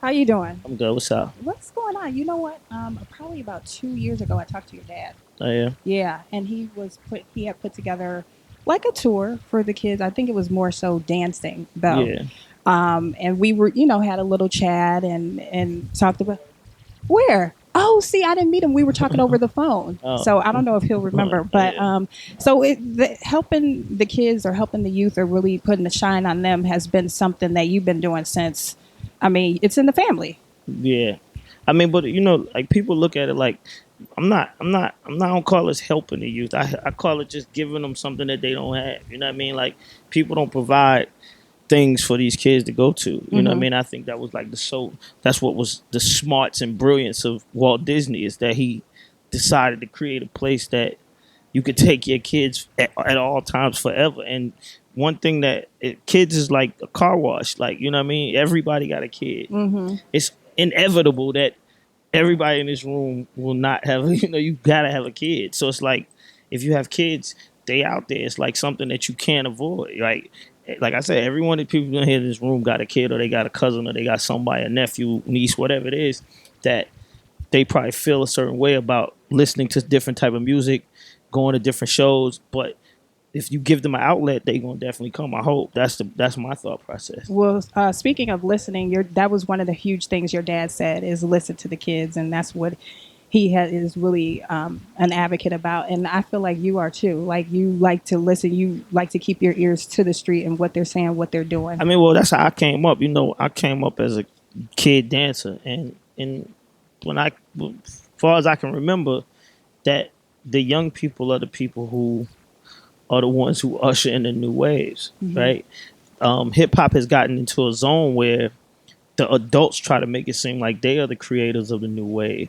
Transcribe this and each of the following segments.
How you doing? I'm good. What's up? What's going on? You know what? Probably about 2 years ago, I talked to your dad. Oh yeah, Yeah, and he had put together like a tour for the kids. I think it was more so dancing though. yeah. And we were, had a little chat and talked about where. Oh, see, I didn't meet him. We were talking over the phone, Oh, so I don't know if he'll remember. But yeah, helping the kids or helping the youth or really putting the shine on them has been something that you've been doing since. I mean, it's in the family. yeah. I mean, but like people look at it like I don't call this helping the youth. I call it just giving them something that they don't have. You know what I mean? Like people don't provide things for these kids to go to. You know what I Mm-hmm. mean? I think that was like that's what was the smarts and brilliance of Walt Disney is that he decided to create a place that you could take your kids at all times forever. And one thing kids is like a car wash. Like, you know what I mean? Everybody got a kid. Mm-hmm. It's inevitable that everybody in this room will not have, you gotta have a kid. So it's like, if you have kids, they out there. It's like something that you can't avoid. Like I said, every one of the people in here in this room got a kid or they got a cousin or they got somebody, a nephew, niece, whatever it is, that they probably feel a certain way about listening to different type of music, going to different shows. But if you give them an outlet, they gonna definitely come. I hope that's my thought process. Well, speaking of listening, that was one of the huge things your dad said is listen to the kids, and that's what is really an advocate about. And I feel like you are too. Like you like to listen, you like to keep your ears to the street and what they're saying, what they're doing. I mean, well, that's how I came up. I came up as a kid dancer, and when as far as I can remember, that the young people are the people who are the ones who usher in the new waves, Mm-hmm. right? Hip hop has gotten into a zone where the adults try to make it seem like they are the creators of the new wave.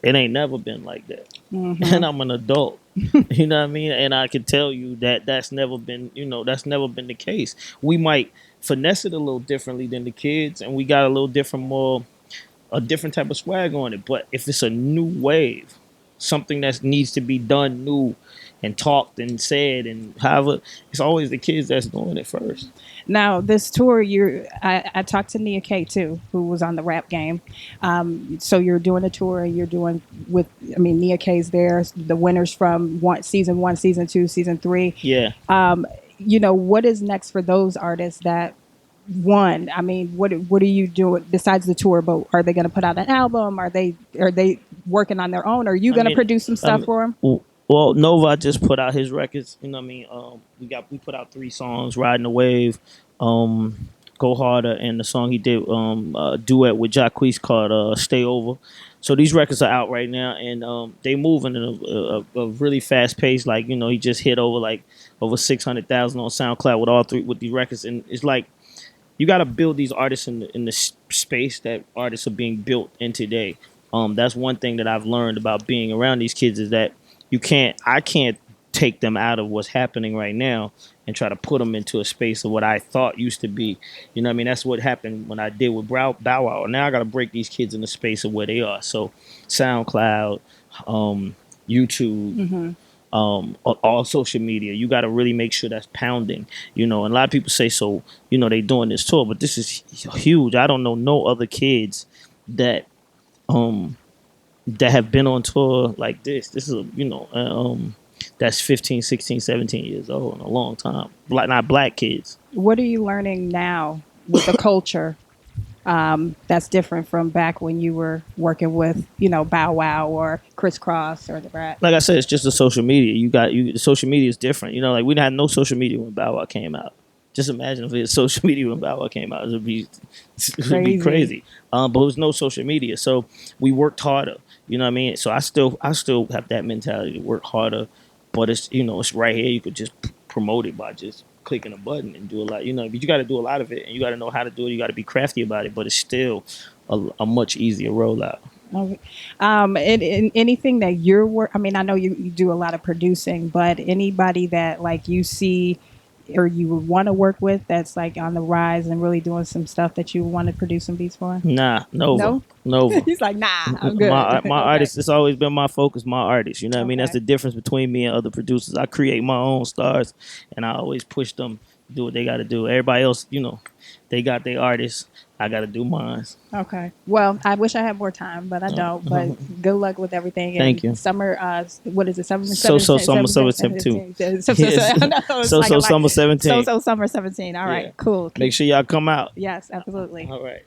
It ain't never been like that. Mm-hmm. And I'm an adult. You know what I mean? And I can tell you that that's never been the case. We might finesse it a little differently than the kids, and we got a little different, more a different type of swag on it. But if it's a new wave, something that needs to be done new and talked and said and however, it's always the kids that's doing it first. Now, this tour, I talked to Nia K too, who was on the rap game. So you're doing a tour, and you're doing Nia K's there, the winners from season one, season two, season three. Yeah. What is next for those artists that won? I mean, what are you doing besides the tour? But are they going to put out an album? Are they working on their own? Are you I going to mean, produce some I stuff mean, for them? well, Nova just put out his records. You know what I mean? We put out 3 songs: "Riding the Wave," "Go Harder," and the song he did duet with Jacquees called "Stay Over." So these records are out right now, and they moving in a really fast pace. Like he just hit over 600,000 on SoundCloud with all 3 with these records, and it's like you got to build these artists in the space that artists are being built in today. That's one thing that I've learned about being around these kids is that I can't take them out of what's happening right now and try to put them into a space of what I thought used to be. You know what I mean? That's what happened when I did with Bow Wow. Now I got to break these kids in the space of where they are. So SoundCloud, YouTube, Mm-hmm. all social media. You got to really make sure that's pounding. And a lot of people say so. They doing this tour, but this is huge. I don't know no other kids that um that have been on tour like this. This is that's 15, 16, 17 years old in a long time. Not black kids. What are you learning now with the culture that's different from back when you were working with, Bow Wow or Criss Cross or the Brat? Like I said, it's just the social media. The social media is different. Like we didn't have no social media when Bow Wow came out. Just imagine if it was social media when Bow Wow came out. It would be Crazy. crazy. But it was no social media, so we worked harder. You know what I mean? So I still have that mentality to work harder, but it's right here. You could just promote it by just clicking a button and do a lot. But you got to do a lot of it, and you got to know how to do it. You got to be crafty about it, but it's still a much easier rollout. Okay. And anything that you're I mean, I know you do a lot of producing, but anybody that like you see or you would want to work with that's like on the rise and really doing some stuff that you want to produce some beats for? Nah, Nova, No? Nova. He's like, nah, I'm good. My Okay. artist. It's always been my focus. My artist. You know what I mean? That's Okay. the difference between me and other producers. I create my own stars, and I always push them do what they got to do. Everybody else, you know, they got their artists. I got to do mine. Okay. Well, I wish I had more time, but I don't. But good luck with everything. Thank And you. summer, what is it? Summer 17 too. Yes. Summer 17. Summer 17. All right. Yeah. Cool. Make sure y'all come out. Yes, absolutely. All right.